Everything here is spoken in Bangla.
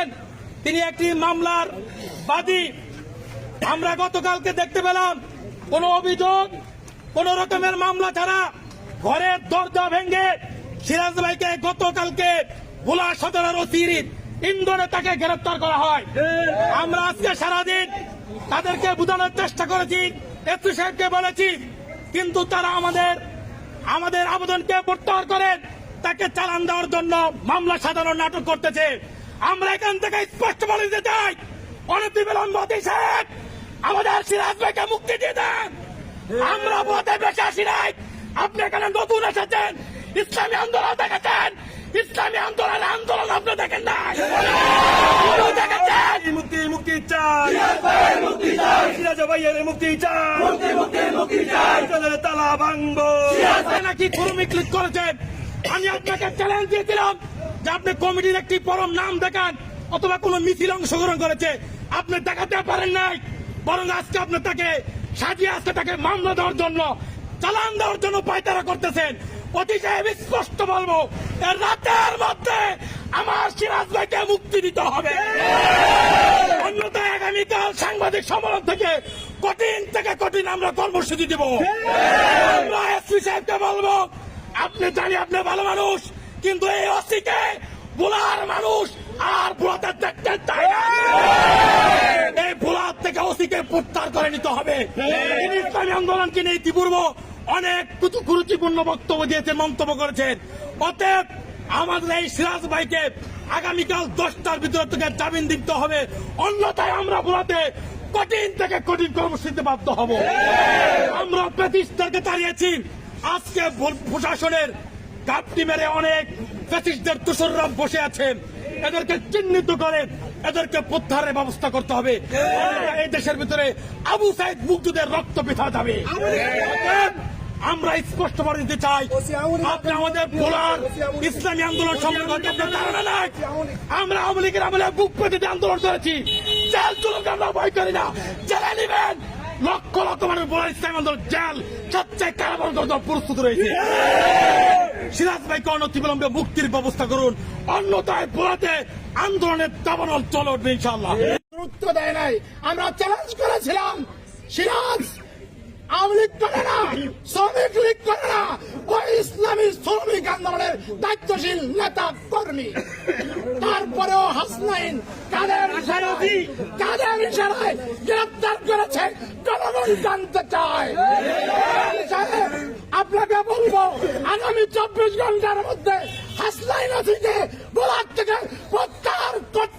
করেছেন, তিনি একটি মামলার বাদী। আমরা গতকালকে দেখতে পেলাম কোন অভিযোগ, কোন রকমের মামলা ছাড়া ঘরের দরজা ভেঙে সিরাজ ভাইকে গতকালকে ভোলা সদরের ওসির ইন্দোরে তাকে গ্রেফতার করা হয়। আমরা আজকে সারাদিন তাদেরকে বোঝানোর চেষ্টা করেছি, এসপি সাহেবকে বলেছি, কিন্তু তারা আমাদের আবেদনকে প্রত্যাহার করেন, তাকে চালান দেওয়ার জন্য মামলা সাজানোর নাটক করতেছে। আমরা এখান থেকে স্পষ্ট বলে দিতে চাই, অনতিবিলম্বে ওসি সাহেব আমাদের সিরাজ ভাইকে মুক্তি দিয়ে দেন। আমরা বলতে বেশি আসি নাই, আপনি এখানে নতুন এসেছেন, ইসলামী আন্দোলন দেখেছেন, ইসলামী আন্দোলন আপনি দেখেন নাই, দেখেছেন। মুক্তি মুক্তি চাই, সিরাজ ভাইয়ের মুক্তি চাই, তালা ভাঙবো নাকি কুরুমি ক্লিক করেছেন। আমি আপনাকে চ্যালেঞ্জ দিয়েছিলাম যে আপনি কমিটির একটি পরম নাম দেখান, অথবা কোন মিছিল অংশগ্রহণ করেছে, আপনি দেখাতে পারেন নাই, বরং আজকে আপনি তাকে সাজিয়ে আজকে তাকে মামলা দেওয়ার জন্য, চালান দেওয়ার জন্য পায়তারা করতেছেন। অতি সাহেব স্পষ্ট বলবো, এর রাতের মধ্যে আমার সিরাজ ভাইকে মুক্তি দিতে হবে, অন্যথায় আগামীকাল সাংবাদিক সম্মেলন থেকে কঠিন আমরা কর্মসূচি দিব। আমরা এসপি সাহেবকে বলবো, আপনি জানি আপনি ভালো মানুষ, কিন্তু এই ওসিকে ভোলার মানুষ আর ভোলাতে দেখতে চায় না। এই ভোলার থেকে ওসিকে প্রত্যাহার করে নিতে হবে। তিনি ইসলামী আন্দোলনকে নিয়ে ইতিপূর্ব অনেক গুরুত্বপূর্ণ বক্তব্য দিয়েছেন, মন্তব্য করেছেন। অতএব আমাদের এই সিরাজ ভাইকে আগামীকাল 10টার ভিতরে থেকে জামিন দিতে হবে, অন্যথায় আমরা ভোলাতে কঠিন কর্মসূচিতে বাধ্য হব। আমরা প্যাথিস্টদেরকে তাড়িয়েছি, আজকে প্রশাসনের ঘাপটি মেরে অনেক প্যাথিস্টদের তুষররা বসে আছেন, এদেরকে চিহ্নিত করে এদেরকে প্রত্যাহারের ব্যবস্থা করতে হবে। এই দেশের ভিতরে আবু সাইদ মুগ্ধদের রক্ত পিতা যাবে। আমরা স্পষ্ট করে দিতে চাই, আপনি আমাদের ভোলার ইসলামী আন্দোলন সম্পর্কে আপনার ধারণা নাই। আমরা আওয়ামী লীগের আমলে বুক পেতে আন্দোলন করেছি, জেল চলুক আমরা ভয় করি না, জেলে নিবেন। লক্ষ মানুষ ভোলার ইসলামী আন্দোলন জেল সবচেয়ে কারাবরণ করার প্রস্তুত রয়েছে। সিরাজ ভাইকে অনতিবিলম্বে মুক্তির ব্যবস্থা করুন, অন্যথায় ভোলাতে আন্দোলনের দাবানল চলে উঠবে ইনশাআল্লাহ। গুরুত্ব দেয় নাই। আমরা চ্যালেঞ্জ করেছিলাম, সিরাজ আওয়ামী লীগ করে না, শ্রমিক লীগ করে না, ওই ইসলামী শ্রমিক আন্দোলনের দায়িত্বশীল নেতা কর্মী। তারপরেও হাসনাইন কাদের ইশারায় গ্রেপ্তার করেছে, জনগণ জানতে চায়। আপনাকে বলবো, আগামী 24 ঘন্টার মধ্যে হাসনাইন ওসিকে ভোলার থেকে প্রত্যাহার করতে